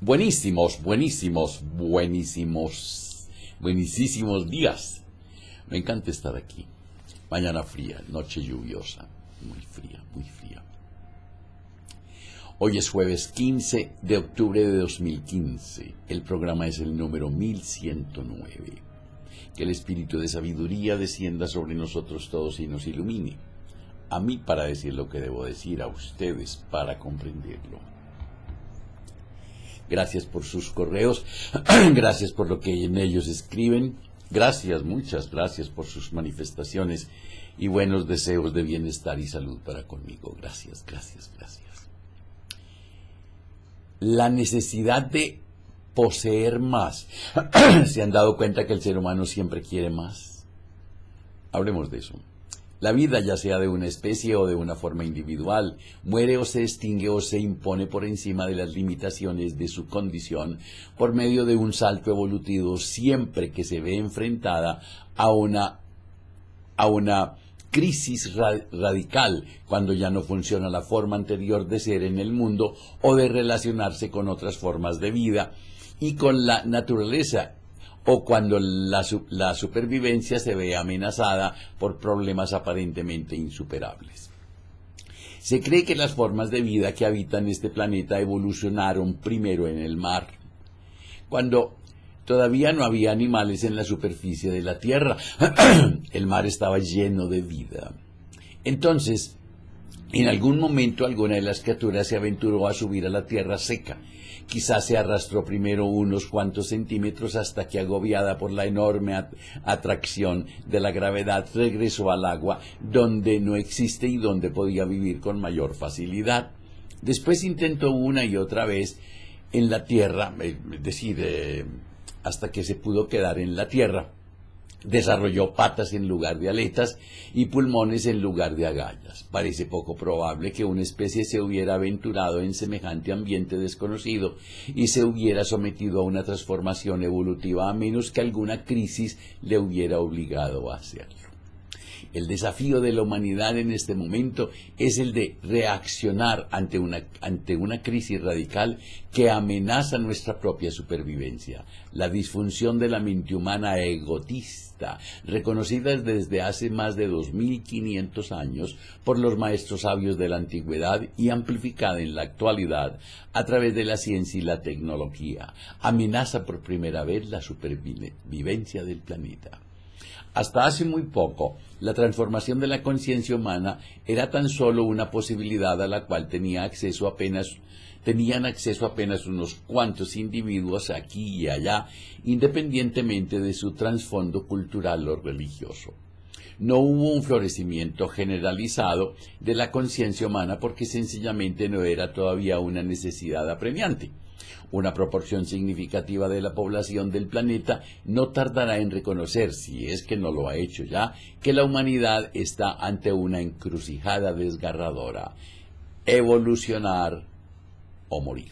Buenísimos, buenísimos, buenísimos, buenísimos días. Me encanta estar aquí. Mañana fría, noche lluviosa, muy fría, muy fría. Hoy es jueves 15 de octubre de 2015. El programa es el número 1109. Que el espíritu de sabiduría descienda sobre nosotros todos y nos ilumine. A mí para decir lo que debo decir, a ustedes para comprenderlo. Gracias por sus correos, gracias por lo que en ellos escriben, gracias, muchas gracias por sus manifestaciones y buenos deseos de bienestar y salud para conmigo. Gracias, gracias, gracias. La necesidad de poseer más. ¿Se han dado cuenta que el ser humano siempre quiere más? Hablemos de eso. La vida, ya sea de una especie o de una forma individual, muere o se extingue o se impone por encima de las limitaciones de su condición por medio de un salto evolutivo siempre que se ve enfrentada a una crisis radical, cuando ya no funciona la forma anterior de ser en el mundo o de relacionarse con otras formas de vida y con la naturaleza, o cuando la supervivencia se ve amenazada por problemas aparentemente insuperables. Se cree que las formas de vida que habitan este planeta evolucionaron primero en el mar, cuando todavía no había animales en la superficie de la Tierra. El mar estaba lleno de vida. Entonces, en algún momento alguna de las criaturas se aventuró a subir a la tierra seca. Quizás se arrastró primero unos cuantos centímetros hasta que, agobiada por la enorme atracción de la gravedad, regresó al agua, donde no existe y donde podía vivir con mayor facilidad. Después intentó una y otra vez en la tierra, hasta que se pudo quedar en la tierra. Desarrolló patas en lugar de aletas y pulmones en lugar de agallas. Parece poco probable que una especie se hubiera aventurado en semejante ambiente desconocido y se hubiera sometido a una transformación evolutiva, a menos que alguna crisis le hubiera obligado a hacerlo. El desafío de la humanidad en este momento es el de reaccionar ante una crisis radical que amenaza nuestra propia supervivencia. La disfunción de la mente humana egotista, reconocida desde hace más de 2500 años por los maestros sabios de la antigüedad y amplificada en la actualidad a través de la ciencia y la tecnología, amenaza por primera vez la supervivencia del planeta. Hasta hace muy poco, la transformación de la conciencia humana era tan solo una posibilidad a la cual tenían acceso apenas unos cuantos individuos aquí y allá, independientemente de su trasfondo cultural o religioso. No hubo un florecimiento generalizado de la conciencia humana porque sencillamente no era todavía una necesidad apremiante. Una proporción significativa de la población del planeta no tardará en reconocer, si es que no lo ha hecho ya, que la humanidad está ante una encrucijada desgarradora: evolucionar o morir.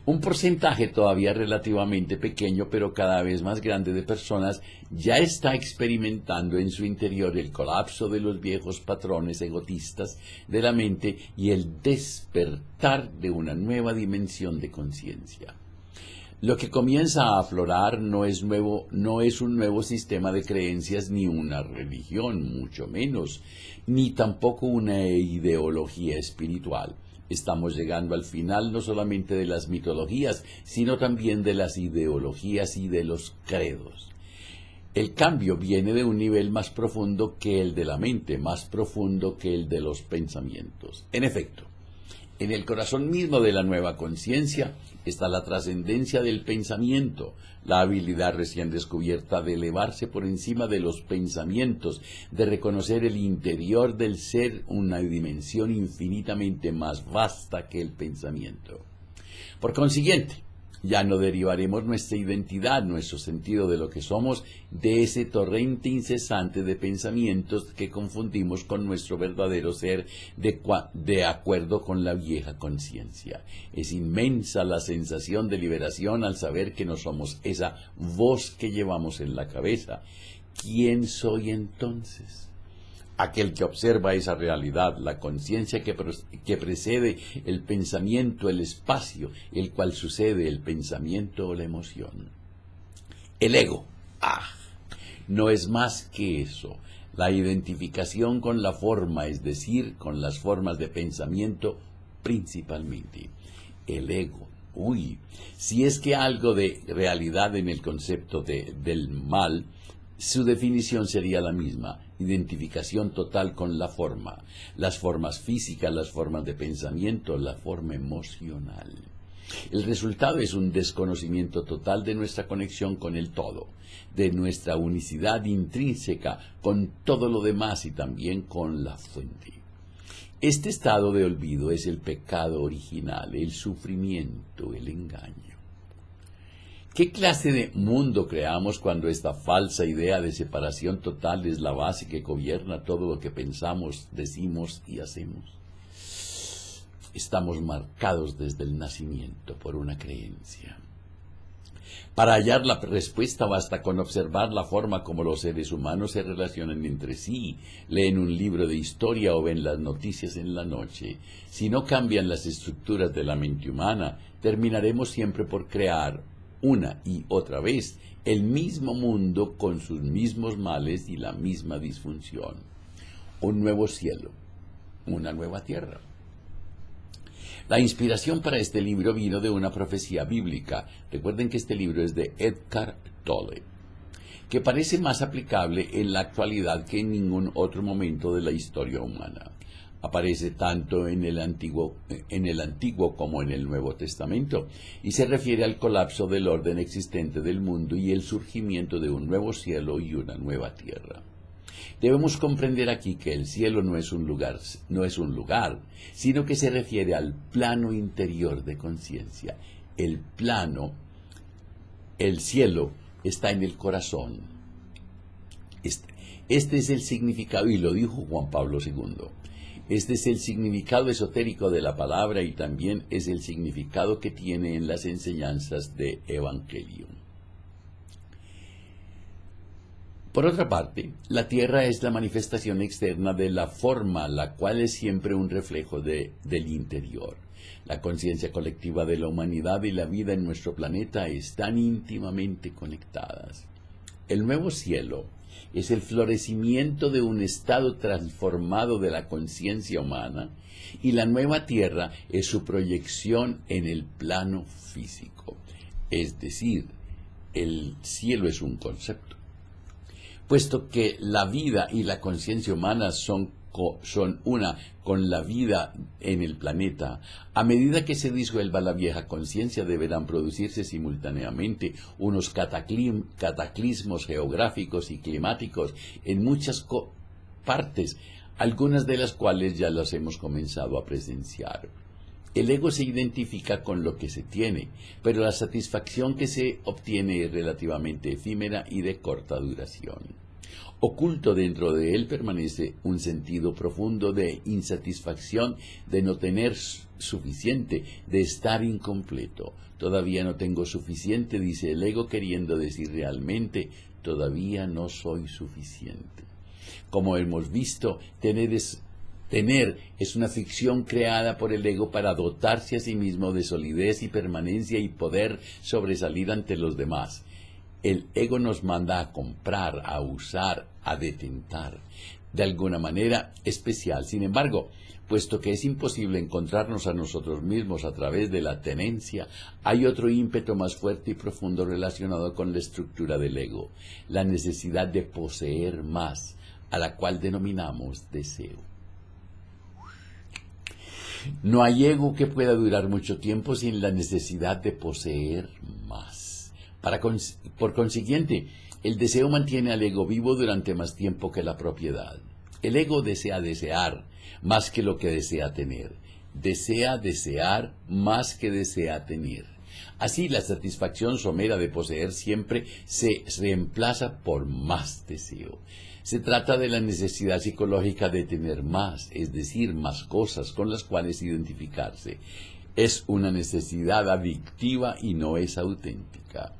Un porcentaje todavía relativamente pequeño, pero cada vez más grande, de personas ya está experimentando en su interior el colapso de los viejos patrones egotistas de la mente y el despertar de una nueva dimensión de conciencia. Lo que comienza a aflorar no es un nuevo sistema de creencias ni una religión, mucho menos, ni tampoco una ideología espiritual. Estamos llegando al final no solamente de las mitologías, sino también de las ideologías y de los credos. El cambio viene de un nivel más profundo que el de la mente, más profundo que el de los pensamientos. En efecto, en el corazón mismo de la nueva conciencia está la trascendencia del pensamiento, la habilidad recién descubierta de elevarse por encima de los pensamientos, de reconocer el interior del ser, una dimensión infinitamente más vasta que el pensamiento. Por consiguiente, ya no derivaremos nuestra identidad, nuestro sentido de lo que somos, de ese torrente incesante de pensamientos que confundimos con nuestro verdadero ser de acuerdo con la vieja conciencia. Es inmensa la sensación de liberación al saber que no somos esa voz que llevamos en la cabeza. ¿Quién soy entonces? aquel que observa esa realidad, la conciencia que precede el pensamiento, el espacio, el cual sucede el pensamiento o la emoción. El ego, no es más que eso, la identificación con la forma, es decir, con las formas de pensamiento principalmente. El ego, si es que algo de realidad en el concepto del mal, su definición sería la misma, identificación total con la forma, las formas físicas, las formas de pensamiento, la forma emocional. El resultado es un desconocimiento total de nuestra conexión con el todo, de nuestra unicidad intrínseca con todo lo demás y también con la fuente. Este estado de olvido es el pecado original, el sufrimiento, el engaño. ¿Qué clase de mundo creamos cuando esta falsa idea de separación total es la base que gobierna todo lo que pensamos, decimos y hacemos? Estamos marcados desde el nacimiento por una creencia. Para hallar la respuesta basta con observar la forma como los seres humanos se relacionan entre sí, leen un libro de historia o ven las noticias en la noche. Si no cambian las estructuras de la mente humana, terminaremos siempre por crear una y otra vez el mismo mundo con sus mismos males y la misma disfunción. Un nuevo cielo, una nueva tierra. La inspiración para este libro vino de una profecía bíblica. Recuerden que este libro es de Eckhart Tolle, que parece más aplicable en la actualidad que en ningún otro momento de la historia humana. Aparece tanto en el Antiguo como en el Nuevo Testamento y se refiere al colapso del orden existente del mundo y el surgimiento de un nuevo cielo y una nueva tierra. Debemos comprender aquí que el cielo no es un lugar, sino que se refiere al plano interior de conciencia. El cielo está en el corazón. Este es el significado, y lo dijo Juan Pablo II. Este es el significado esotérico de la palabra y también es el significado que tiene en las enseñanzas de Evangelio. Por otra parte, la tierra es la manifestación externa de la forma, la cual es siempre un reflejo del interior. La conciencia colectiva de la humanidad y la vida en nuestro planeta están íntimamente conectadas. El nuevo cielo es el florecimiento de un estado transformado de la conciencia humana y la nueva tierra es su proyección en el plano físico. Es decir, el cielo es un concepto. Puesto que la vida y la conciencia humana son una con la vida en el planeta, a medida que se disuelva la vieja conciencia deberán producirse simultáneamente unos cataclismos geográficos y climáticos en muchas partes, algunas de las cuales ya las hemos comenzado a presenciar. El ego se identifica con lo que se tiene, pero la satisfacción que se obtiene es relativamente efímera y de corta duración. Oculto dentro de él permanece un sentido profundo de insatisfacción, de no tener suficiente, de estar incompleto. Todavía no tengo suficiente, dice el ego, queriendo decir realmente, todavía no soy suficiente. Como hemos visto, tener es una ficción creada por el ego para dotarse a sí mismo de solidez y permanencia y poder sobresalir ante los demás. El ego nos manda a comprar, a usar, a detentar, de alguna manera especial. Sin embargo, puesto que es imposible encontrarnos a nosotros mismos a través de la tenencia, hay otro ímpetu más fuerte y profundo relacionado con la estructura del ego, la necesidad de poseer más, a la cual denominamos deseo. No hay ego que pueda durar mucho tiempo sin la necesidad de poseer más. Por consiguiente, el deseo mantiene al ego vivo durante más tiempo que la propiedad. El ego desea desear más que lo que desea tener. Desea desear más que desea tener. Así, la satisfacción somera de poseer siempre se reemplaza por más deseo. Se trata de la necesidad psicológica de tener más, es decir, más cosas con las cuales identificarse. Es una necesidad adictiva y no es auténtica.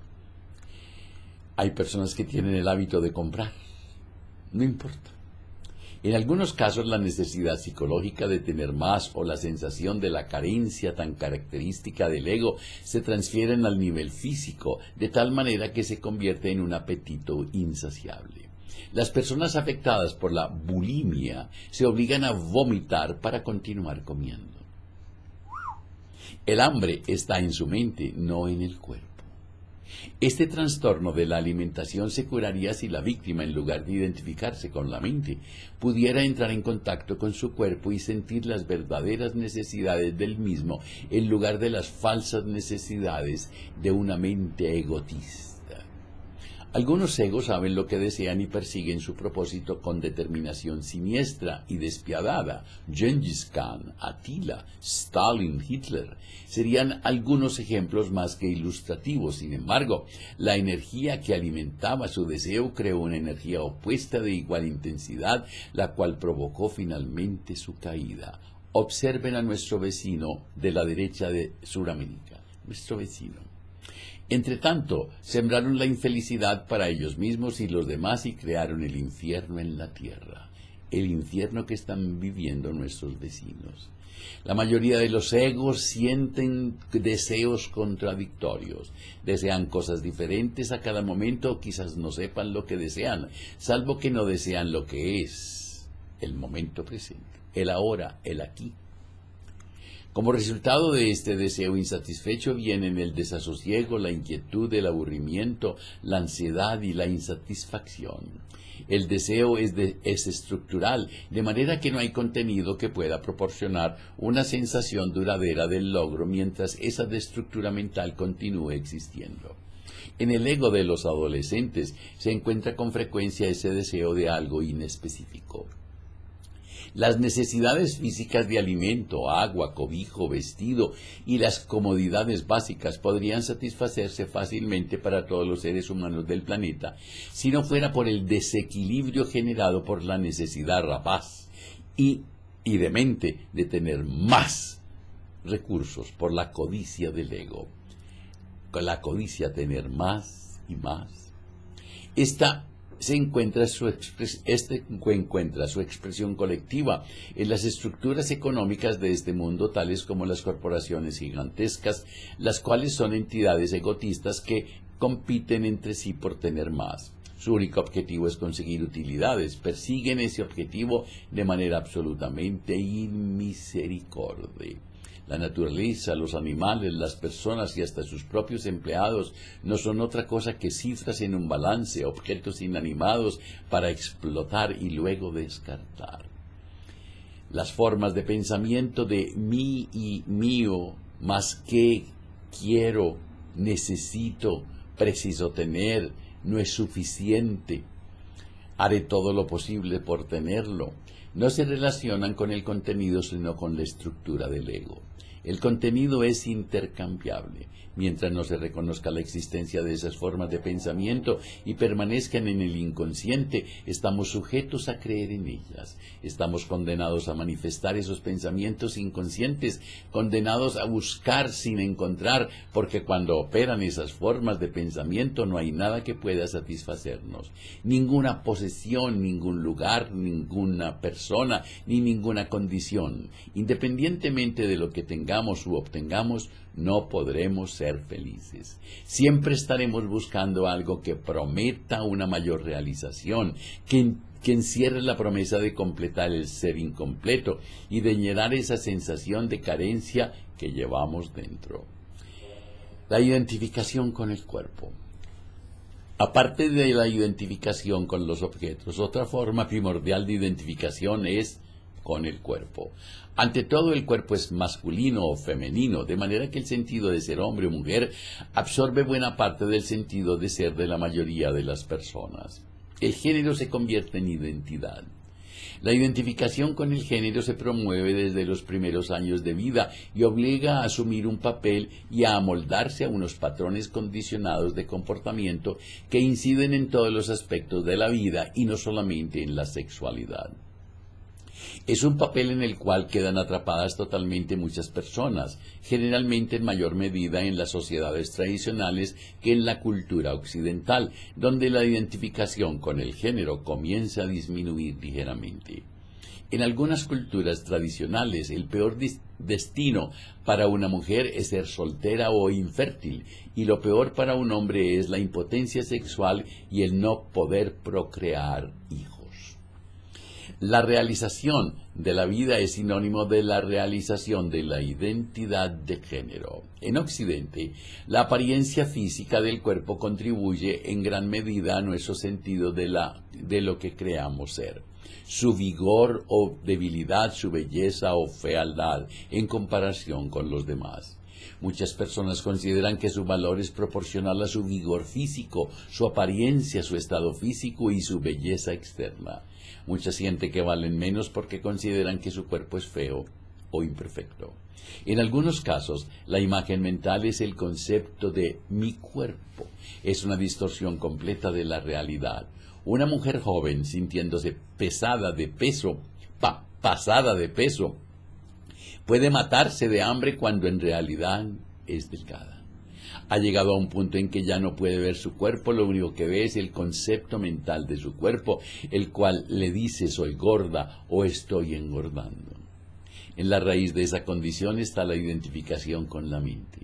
Hay personas que tienen el hábito de comprar, no importa. En algunos casos, la necesidad psicológica de tener más o la sensación de la carencia tan característica del ego se transfieren al nivel físico, de tal manera que se convierte en un apetito insaciable. Las personas afectadas por la bulimia se obligan a vomitar para continuar comiendo. El hambre está en su mente, no en el cuerpo. Este trastorno de la alimentación se curaría si la víctima, en lugar de identificarse con la mente, pudiera entrar en contacto con su cuerpo y sentir las verdaderas necesidades del mismo, en lugar de las falsas necesidades de una mente egotista. Algunos egos saben lo que desean y persiguen su propósito con determinación siniestra y despiadada. Gengis Khan, Attila, Stalin, Hitler serían algunos ejemplos más que ilustrativos. Sin embargo, la energía que alimentaba su deseo creó una energía opuesta de igual intensidad, la cual provocó finalmente su caída. Observen a nuestro vecino de la derecha de Sudamérica, nuestro vecino. Entretanto, sembraron la infelicidad para ellos mismos y los demás y crearon el infierno en la tierra, el infierno que están viviendo nuestros vecinos. La mayoría de los egos sienten deseos contradictorios, desean cosas diferentes a cada momento o quizás no sepan lo que desean, salvo que no desean lo que es el momento presente, el ahora, el aquí. Como resultado de este deseo insatisfecho vienen el desasosiego, la inquietud, el aburrimiento, la ansiedad y la insatisfacción. El deseo es estructural, de manera que no hay contenido que pueda proporcionar una sensación duradera del logro mientras esa destructura mental continúe existiendo. En el ego de los adolescentes se encuentra con frecuencia ese deseo de algo inespecífico. Las necesidades físicas de alimento, agua, cobijo, vestido y las comodidades básicas podrían satisfacerse fácilmente para todos los seres humanos del planeta si no fuera por el desequilibrio generado por la necesidad rapaz y demente de tener más recursos por la codicia del ego. Con la codicia tener más y más. Encuentra su expresión colectiva en las estructuras económicas de este mundo, tales como las corporaciones gigantescas, las cuales son entidades egotistas que compiten entre sí por tener más. Su único objetivo es conseguir utilidades, persiguen ese objetivo de manera absolutamente inmisericorde. La naturaleza, los animales, las personas y hasta sus propios empleados no son otra cosa que cifras en un balance, objetos inanimados para explotar y luego descartar. Las formas de pensamiento de mí y mío, más que quiero, necesito, preciso tener, no es suficiente, haré todo lo posible por tenerlo, no se relacionan con el contenido sino con la estructura del ego. El contenido es intercambiable. Mientras no se reconozca la existencia de esas formas de pensamiento y permanezcan en el inconsciente, estamos sujetos a creer en ellas. Estamos condenados a manifestar esos pensamientos inconscientes, condenados a buscar sin encontrar, porque cuando operan esas formas de pensamiento no hay nada que pueda satisfacernos. Ninguna posesión, ningún lugar, ninguna persona, ni ninguna condición. Independientemente de lo que tengamos u obtengamos, no podremos ser felices. Siempre estaremos buscando algo que prometa una mayor realización, que encierre la promesa de completar el ser incompleto y de llenar esa sensación de carencia que llevamos dentro. La identificación con el cuerpo. Aparte de la identificación con los objetos, otra forma primordial de identificación es con el cuerpo. Ante todo, el cuerpo es masculino o femenino, de manera que el sentido de ser hombre o mujer absorbe buena parte del sentido de ser de la mayoría de las personas. El género se convierte en identidad. La identificación con el género se promueve desde los primeros años de vida y obliga a asumir un papel y a amoldarse a unos patrones condicionados de comportamiento que inciden en todos los aspectos de la vida y no solamente en la sexualidad. Es un papel en el cual quedan atrapadas totalmente muchas personas, generalmente en mayor medida en las sociedades tradicionales que en la cultura occidental, donde la identificación con el género comienza a disminuir ligeramente. En algunas culturas tradicionales, el peor destino para una mujer es ser soltera o infértil, y lo peor para un hombre es la impotencia sexual y el no poder procrear hijos. La realización de la vida es sinónimo de la realización de la identidad de género. En Occidente, la apariencia física del cuerpo contribuye en gran medida a nuestro sentido de lo que creamos ser. Su vigor o debilidad, su belleza o fealdad en comparación con los demás. Muchas personas consideran que su valor es proporcional a su vigor físico, su apariencia, su estado físico y su belleza externa. Muchas sienten que valen menos porque consideran que su cuerpo es feo o imperfecto. En algunos casos, la imagen mental es el concepto de mi cuerpo. Es una distorsión completa de la realidad. Una mujer joven sintiéndose pasada de peso, puede matarse de hambre cuando en realidad es delgada. Ha llegado a un punto en que ya no puede ver su cuerpo, lo único que ve es el concepto mental de su cuerpo, el cual le dice soy gorda o estoy engordando. En la raíz de esa condición está la identificación con la mente.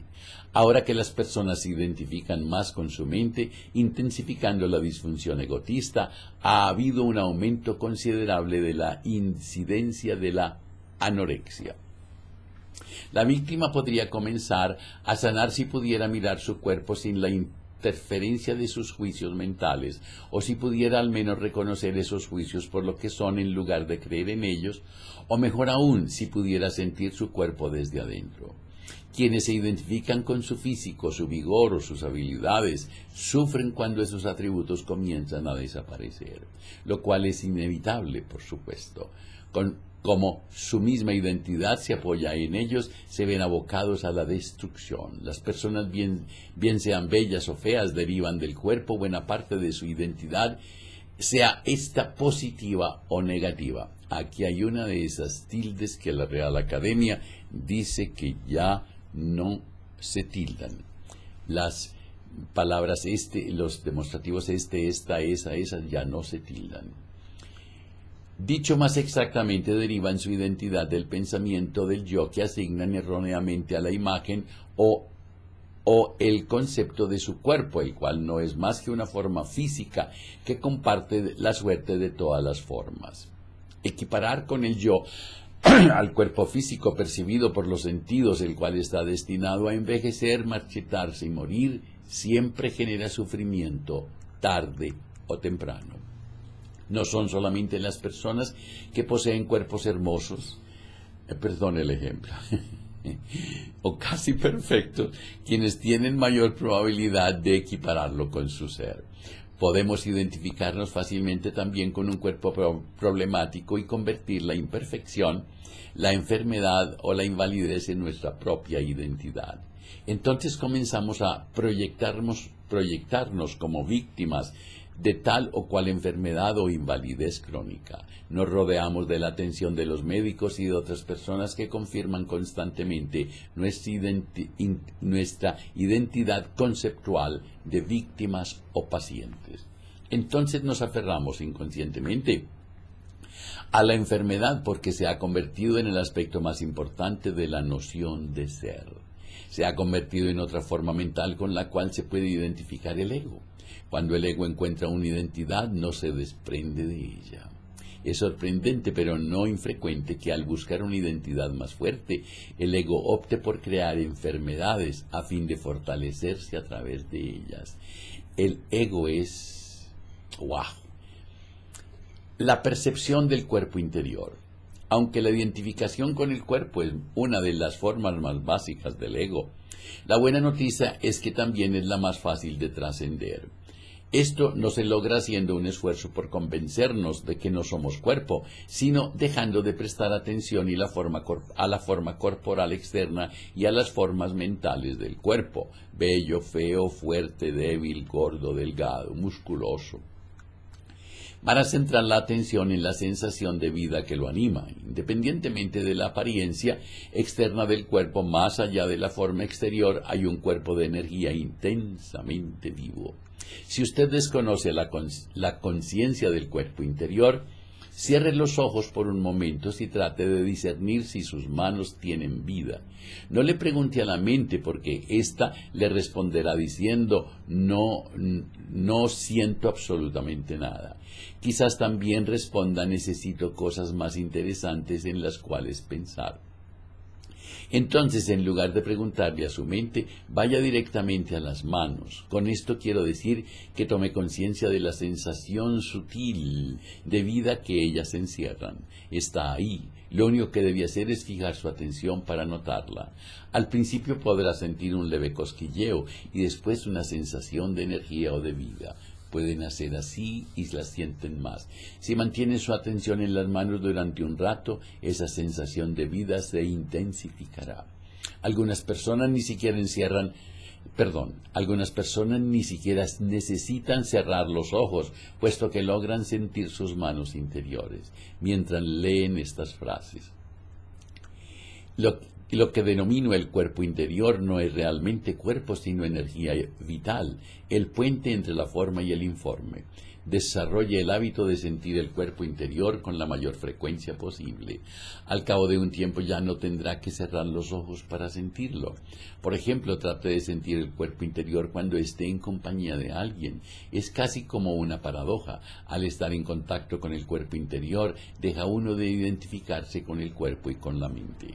Ahora que las personas se identifican más con su mente, intensificando la disfunción egotista, ha habido un aumento considerable de la incidencia de la anorexia. La víctima podría comenzar a sanar si pudiera mirar su cuerpo sin la interferencia de sus juicios mentales, o si pudiera al menos reconocer esos juicios por lo que son en lugar de creer en ellos, o mejor aún, si pudiera sentir su cuerpo desde adentro. Quienes se identifican con su físico, su vigor o sus habilidades, sufren cuando esos atributos comienzan a desaparecer, lo cual es inevitable, por supuesto. Como su misma identidad se apoya en ellos, se ven abocados a la destrucción. Las personas, bien sean bellas o feas, derivan del cuerpo buena parte de su identidad, sea esta positiva o negativa. Aquí hay una de esas tildes que la Real Academia dice que ya no se tildan. Las palabras los demostrativos esta, esa, esas ya no se tildan. Dicho más exactamente, derivan su identidad del pensamiento del yo que asignan erróneamente a la imagen o el concepto de su cuerpo, el cual no es más que una forma física que comparte la suerte de todas las formas. Equiparar con el yo al cuerpo físico percibido por los sentidos, el cual está destinado a envejecer, marchitarse y morir, siempre genera sufrimiento, tarde o temprano. No son solamente las personas que poseen cuerpos hermosos, perdón el ejemplo, o casi perfectos, quienes tienen mayor probabilidad de equipararlo con su ser. Podemos identificarnos fácilmente también con un cuerpo problemático y convertir la imperfección, la enfermedad o la invalidez en nuestra propia identidad. Entonces comenzamos a proyectarnos como víctimas de tal o cual enfermedad o invalidez crónica. Nos rodeamos de la atención de los médicos y de otras personas que confirman constantemente nuestra identidad conceptual de víctimas o pacientes. Entonces nos aferramos inconscientemente a la enfermedad porque se ha convertido en el aspecto más importante de la noción de ser. Se ha convertido en otra forma mental con la cual se puede identificar el ego. Cuando el ego encuentra una identidad, no se desprende de ella. Es sorprendente, pero no infrecuente, que al buscar una identidad más fuerte, el ego opte por crear enfermedades a fin de fortalecerse a través de ellas. El ego es, ¡wow!, la percepción del cuerpo interior. Aunque la identificación con el cuerpo es una de las formas más básicas del ego, la buena noticia es que también es la más fácil de trascender. Esto no se logra haciendo un esfuerzo por convencernos de que no somos cuerpo, sino dejando de prestar atención a la forma corporal externa y a las formas mentales del cuerpo: bello, feo, fuerte, débil, gordo, delgado, musculoso, para centrar la atención en la sensación de vida que lo anima, independientemente de la apariencia externa del cuerpo. Más allá de la forma exterior hay un cuerpo de energía intensamente vivo. Si usted desconoce la conciencia del cuerpo interior, Cierre los ojos por un momento y trate de discernir si sus manos tienen vida. No le pregunte a la mente, porque ésta le responderá diciendo: no siento absolutamente nada. Quizás también responda: necesito cosas más interesantes en las cuales pensar. Entonces, en lugar de preguntarle a su mente, vaya directamente a las manos. Con esto quiero decir que tome conciencia de la sensación sutil de vida que ellas encierran. Está ahí. Lo único que debe hacer es fijar su atención para notarla. Al principio podrá sentir un leve cosquilleo y después una sensación de energía o de vida. Pueden hacer así y la sienten más. Si mantiene su atención en las manos durante un rato, esa sensación de vida se intensificará. Algunas personas ni siquiera necesitan cerrar los ojos, puesto que logran sentir sus manos interiores, mientras leen estas frases. Lo que denomino el cuerpo interior no es realmente cuerpo, sino energía vital, el puente entre la forma y el informe. Desarrolle el hábito de sentir el cuerpo interior con la mayor frecuencia posible. Al cabo de un tiempo ya no tendrá que cerrar los ojos para sentirlo. Por ejemplo, trate de sentir el cuerpo interior cuando esté en compañía de alguien. Es casi como una paradoja. Al estar en contacto con el cuerpo interior, deja uno de identificarse con el cuerpo y con la mente.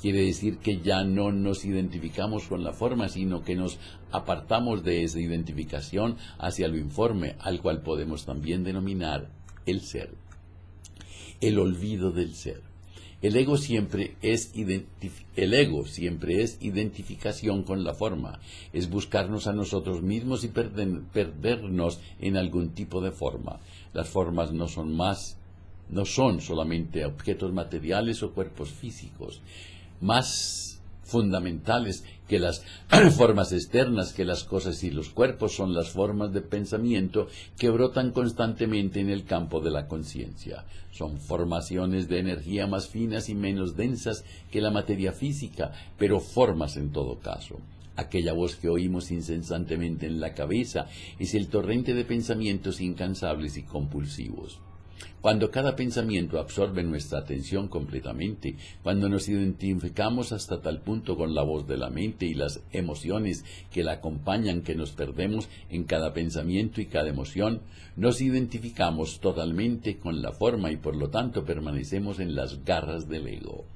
Quiere decir que ya no nos identificamos con la forma, sino que nos apartamos de esa identificación hacia lo informe, al cual podemos también denominar el ser. El olvido del ser. El ego siempre es identificación con la forma, es buscarnos a nosotros mismos y perdernos en algún tipo de forma. Las formas no son solamente objetos materiales o cuerpos físicos. Más fundamentales que las formas externas, que las cosas y los cuerpos, son las formas de pensamiento que brotan constantemente en el campo de la conciencia. Son formaciones de energía más finas y menos densas que la materia física, pero formas en todo caso. Aquella voz que oímos incesantemente en la cabeza es el torrente de pensamientos incansables y compulsivos. Cuando cada pensamiento absorbe nuestra atención completamente, cuando nos identificamos hasta tal punto con la voz de la mente y las emociones que la acompañan que nos perdemos en cada pensamiento y cada emoción, nos identificamos totalmente con la forma y por lo tanto permanecemos en las garras del ego.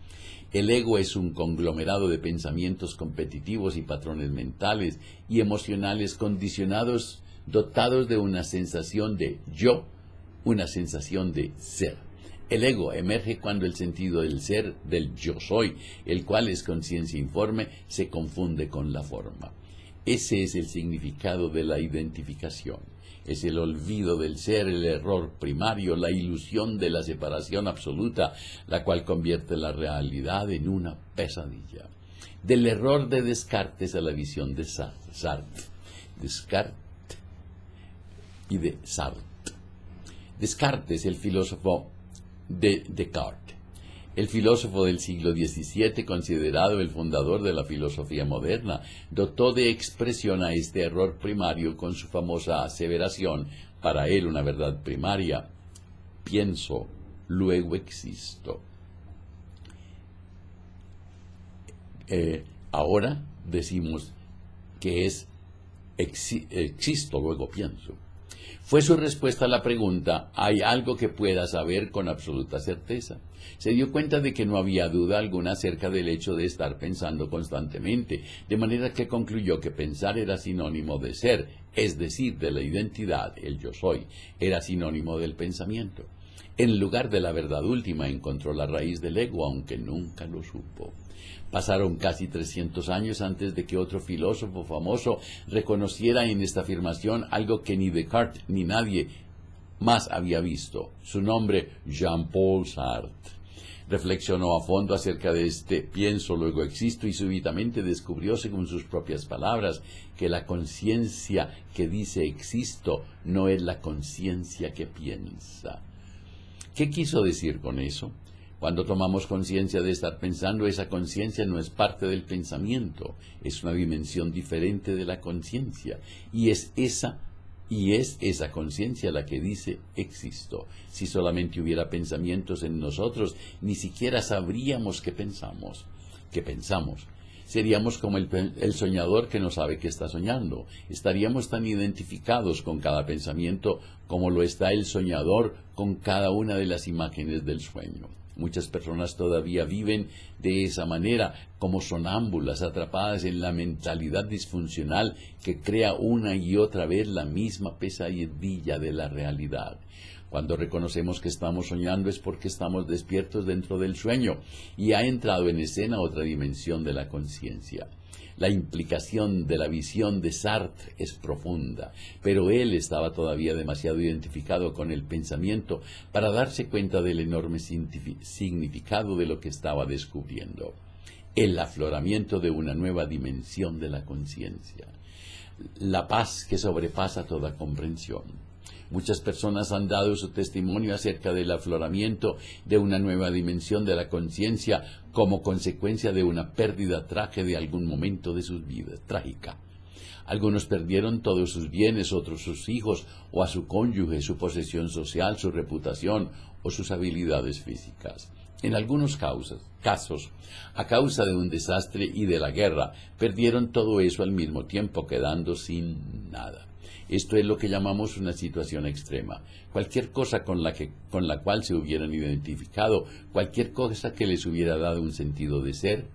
El ego es un conglomerado de pensamientos competitivos y patrones mentales y emocionales condicionados, dotados de una sensación de yo, una sensación de ser. El ego emerge cuando el sentido del ser, del yo soy, el cual es conciencia informe, se confunde con la forma. Ese es el significado de la identificación. Es el olvido del ser, el error primario, la ilusión de la separación absoluta, la cual convierte la realidad en una pesadilla. Del error de Descartes a la visión de Sartre. Descartes y de Sartre. Descartes, el filósofo de Descartes, el filósofo del siglo XVII, considerado el fundador de la filosofía moderna, dotó de expresión a este error primario con su famosa aseveración, para él una verdad primaria: pienso, luego existo. Ahora decimos que es existo, luego pienso. Fue su respuesta a la pregunta: ¿hay algo que pueda saber con absoluta certeza? Se dio cuenta de que no había duda alguna acerca del hecho de estar pensando constantemente, de manera que concluyó que pensar era sinónimo de ser, es decir, de la identidad, el yo soy, era sinónimo del pensamiento. En lugar de la verdad última encontró la raíz del ego, aunque nunca lo supo. Pasaron casi 300 años antes de que otro filósofo famoso reconociera en esta afirmación algo que ni Descartes ni nadie más había visto. Su nombre, Jean-Paul Sartre. Reflexionó a fondo acerca de este pienso, luego existo, y súbitamente descubrió, según sus propias palabras, que la conciencia que dice existo no es la conciencia que piensa. ¿Qué quiso decir con eso? Cuando tomamos conciencia de estar pensando, esa conciencia no es parte del pensamiento, es una dimensión diferente de la conciencia, y es esa Y es esa conciencia la que dice, existo. Si solamente hubiera pensamientos en nosotros, ni siquiera sabríamos qué pensamos. Seríamos como el soñador que no sabe que está soñando. Estaríamos tan identificados con cada pensamiento como lo está el soñador con cada una de las imágenes del sueño. Muchas personas todavía viven de esa manera, como sonámbulas, atrapadas en la mentalidad disfuncional que crea una y otra vez la misma pesadilla de la realidad. Cuando reconocemos que estamos soñando es porque estamos despiertos dentro del sueño y ha entrado en escena otra dimensión de la conciencia. La implicación de la visión de Sartre es profunda, pero él estaba todavía demasiado identificado con el pensamiento para darse cuenta del enorme significado de lo que estaba descubriendo. El afloramiento de una nueva dimensión de la conciencia. La paz que sobrepasa toda comprensión. Muchas personas han dado su testimonio acerca del afloramiento de una nueva dimensión de la conciencia como consecuencia de una pérdida trágica de algún momento de sus vidas, trágica. Algunos perdieron todos sus bienes, otros sus hijos, o a su cónyuge, su posesión social, su reputación o sus habilidades físicas. En algunos casos, a causa de un desastre y de la guerra, perdieron todo eso al mismo tiempo, quedando sin nada. Esto es lo que llamamos una situación extrema. Cualquier cosa con la cual se hubieran identificado, cualquier cosa que les hubiera dado un sentido de ser,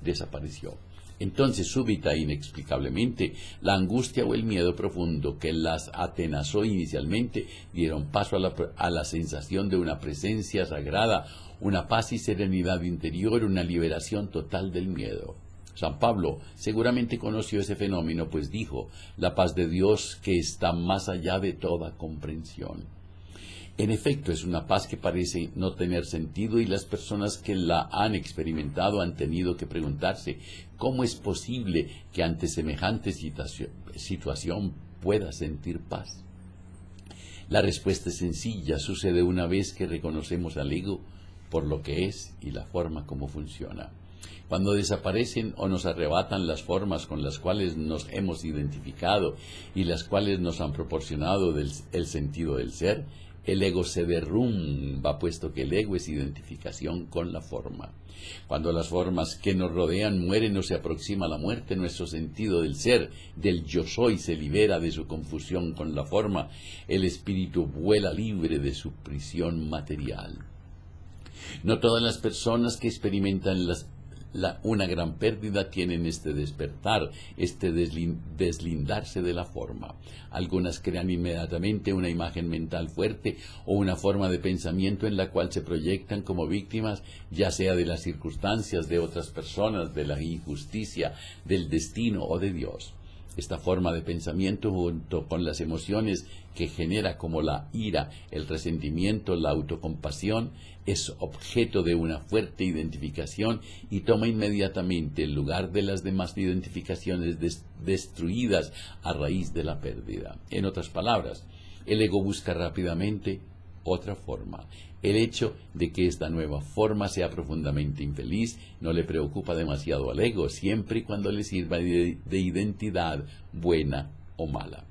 desapareció. Entonces, súbita e inexplicablemente, la angustia o el miedo profundo que las atenazó inicialmente dieron paso a la sensación de una presencia sagrada, una paz y serenidad interior, una liberación total del miedo. San Pablo seguramente conoció ese fenómeno, pues dijo, la paz de Dios que está más allá de toda comprensión. En efecto, es una paz que parece no tener sentido y las personas que la han experimentado han tenido que preguntarse cómo es posible que ante semejante situación pueda sentir paz. La respuesta es sencilla, sucede una vez que reconocemos al ego por lo que es y la forma como funciona. Cuando desaparecen o nos arrebatan las formas con las cuales nos hemos identificado y las cuales nos han proporcionado el sentido del ser, el ego se derrumba, puesto que el ego es identificación con la forma. Cuando las formas que nos rodean mueren o se aproxima la muerte, nuestro sentido del ser, del yo soy, se libera de su confusión con la forma. El espíritu vuela libre de su prisión material. No todas las personas que experimentan una gran pérdida tienen este despertar, este deslindarse de la forma. Algunas crean inmediatamente una imagen mental fuerte o una forma de pensamiento en la cual se proyectan como víctimas, ya sea de las circunstancias, de otras personas, de la injusticia, del destino o de Dios. Esta forma de pensamiento, junto con las emociones que genera como la ira, el resentimiento, la autocompasión, es objeto de una fuerte identificación y toma inmediatamente el lugar de las demás identificaciones destruidas a raíz de la pérdida. En otras palabras, el ego busca rápidamente otra forma. El hecho de que esta nueva forma sea profundamente infeliz no le preocupa demasiado al ego, siempre y cuando le sirva de identidad buena o mala.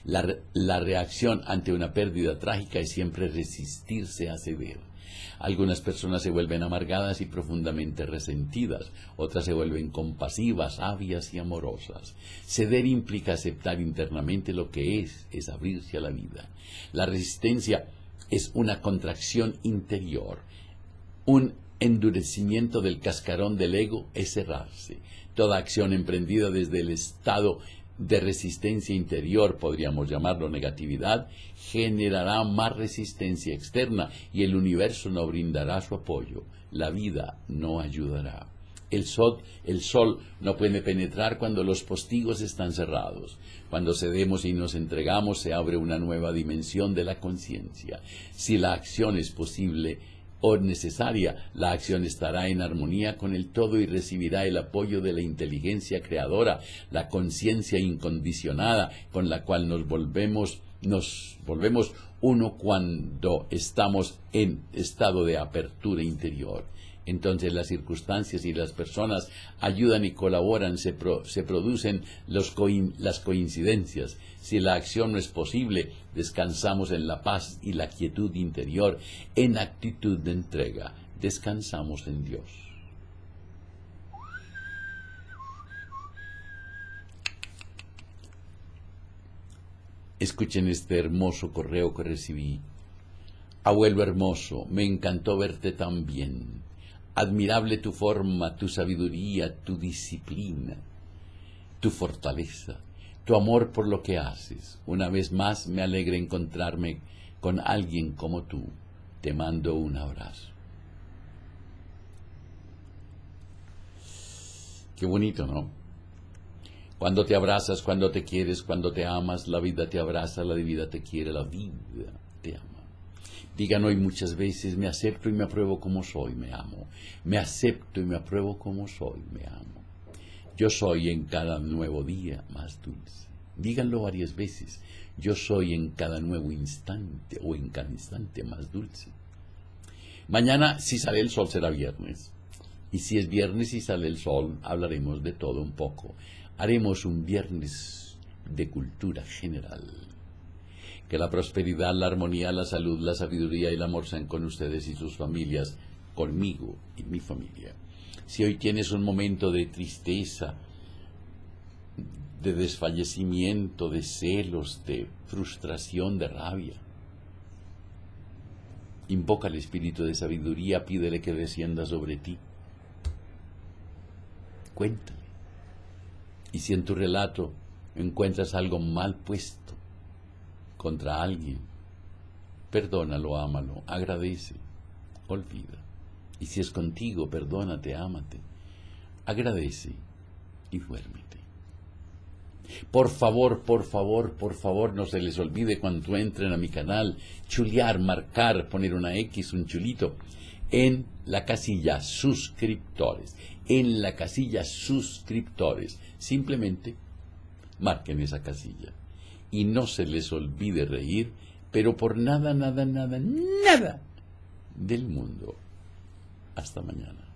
La reacción ante una pérdida trágica es siempre resistirse a ceder. Algunas personas se vuelven amargadas y profundamente resentidas, otras se vuelven compasivas, sabias y amorosas. Ceder implica aceptar internamente lo que es abrirse a la vida. La resistencia es una contracción interior. Un endurecimiento del cascarón del ego es cerrarse. Toda acción emprendida desde el estado de resistencia interior, podríamos llamarlo negatividad, generará más resistencia externa y el universo no brindará su apoyo. La vida no ayudará. El sol no puede penetrar cuando los postigos están cerrados. Cuando cedemos y nos entregamos, se abre una nueva dimensión de la conciencia. Si la acción es posible o necesaria, la acción estará en armonía con el todo y recibirá el apoyo de la inteligencia creadora, la conciencia incondicionada con la cual nos volvemos uno cuando estamos en estado de apertura interior. Entonces las circunstancias y las personas ayudan y colaboran, se producen las coincidencias. Si la acción no es posible, descansamos en la paz y la quietud interior, en actitud de entrega. Descansamos en Dios. Escuchen este hermoso correo que recibí. Abuelo hermoso, me encantó verte tan bien. Admirable tu forma, tu sabiduría, tu disciplina, tu fortaleza, tu amor por lo que haces. Una vez más me alegra encontrarme con alguien como tú. Te mando un abrazo. Qué bonito, ¿no? Cuando te abrazas, cuando te quieres, cuando te amas, la vida te abraza, la vida te quiere, la vida te ama. Digan hoy muchas veces, me acepto y me apruebo como soy, me amo. Me acepto y me apruebo como soy, me amo. Yo soy en cada nuevo día más dulce. Díganlo varias veces. Yo soy en cada nuevo instante o en cada instante más dulce. Mañana, si sale el sol, será viernes. Y si es viernes y sale el sol, hablaremos de todo un poco. Haremos un viernes de cultura general. Que la prosperidad, la armonía, la salud, la sabiduría y el amor sean con ustedes y sus familias, conmigo y mi familia. Si hoy tienes un momento de tristeza, de desfallecimiento, de celos, de frustración, de rabia, invoca al espíritu de sabiduría, pídele que descienda sobre ti. Cuéntale. Y si en tu relato encuentras algo mal puesto contra alguien, perdónalo, ámalo, agradece, olvida. Y si es contigo, perdónate, ámate, agradece y duérmete. Por favor, no se les olvide cuando entren a mi canal, chulear, marcar, poner una X, un chulito, en la casilla suscriptores. En la casilla suscriptores. Simplemente marquen esa casilla. Y no se les olvide reír, pero por nada del mundo. Hasta mañana.